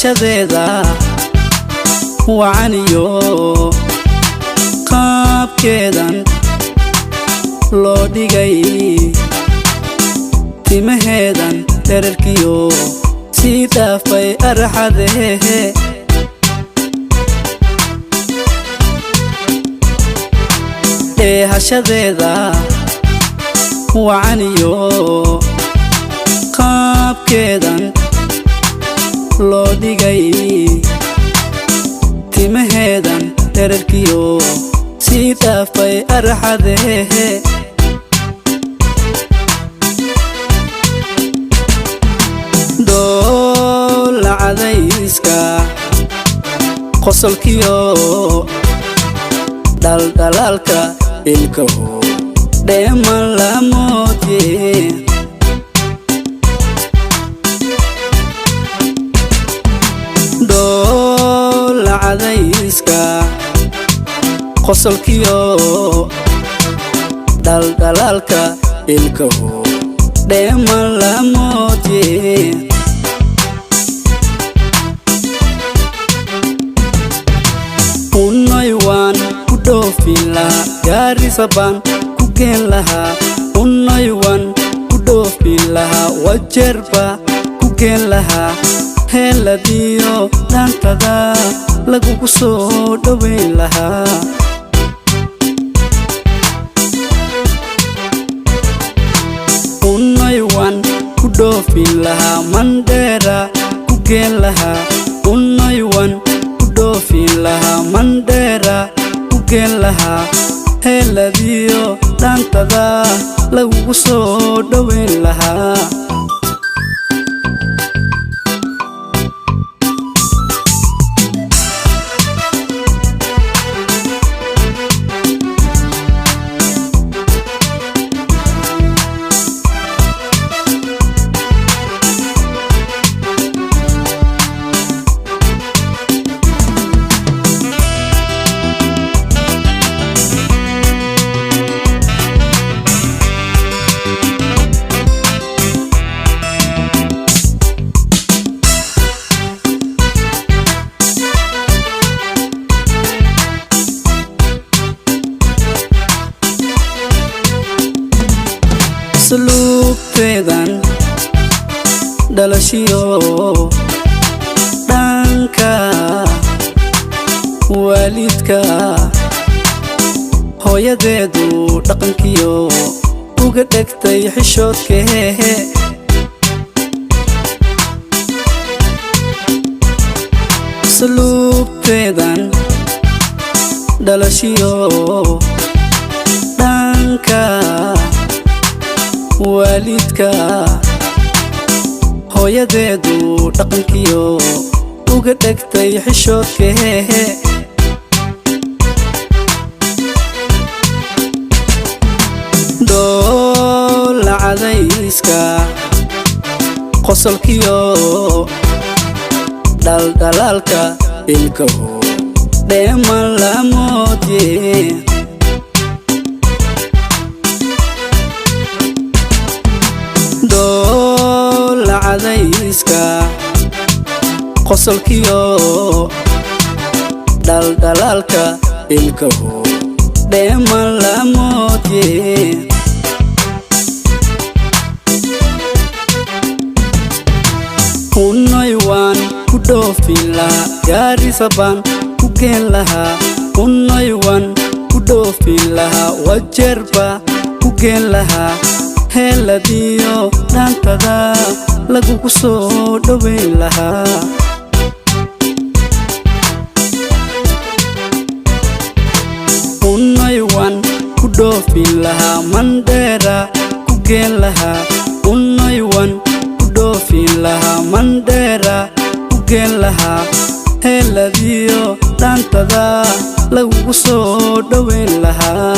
dheehashadeeda wacaniyo qaabkeedan loo dhigay timaheedan dhererkiyo sii dhaafay arxadehe dheehashadeeda wacaniyo qaabkeedan loo dhigay timaheedan dhererkiyo sii dhaafay arxadehe doolacadayska qosolkiyo dhaldhalaalka ilkaho dheeman la moodye doolacadayska qosolkiyo dhaldhalaalka ilkaho dheeman la moodye unoy waan ku dhoofin lahaa gaarisa baan ku geen lahaa unoy waan ku dhoofin lahaa wajeerba ku geen lahaa heeladiyo dhaantada lagugu soo dhowayn lahaa unoy waan ku dhoofin lahaa mandheera ku geen lahaa unoy waan ku dhoofin lahaa mandheera ku geen lahaa heeladiyo dhaantada lagugu soo dhowayn lahaa suluubteedan dhalashiyo dhanka waalidka hooyadeedu dhaqankiyo uga dhegtay xishoodkehe suluubteedan dhalashiyo dhanka waalidka hooyadeedu dhaqankiyo uga dhegtay xishoodkehe doolacadayska qosolkiyo dhaldhalaalka ilkaho dheeman la moodye doolacadayska qosolkiyo dhaldhalaalka ilkaho dheeman la moodye unoy waan ku dhoofin lahaa gaarisa baan ku geen lahaa unoy waan ku dhoofin lahaa wajeerba ku geen lahaa heeladiyo dhaantada lagugu soo dhowayn lahaa unoy waan ku dhoofin lahaa mandheera ku geen lahaa unoy waan ku dhoofin lahaa mandheera ku geen lahaa heeladiyo dhaantada lagugu soo dhowayn lahaa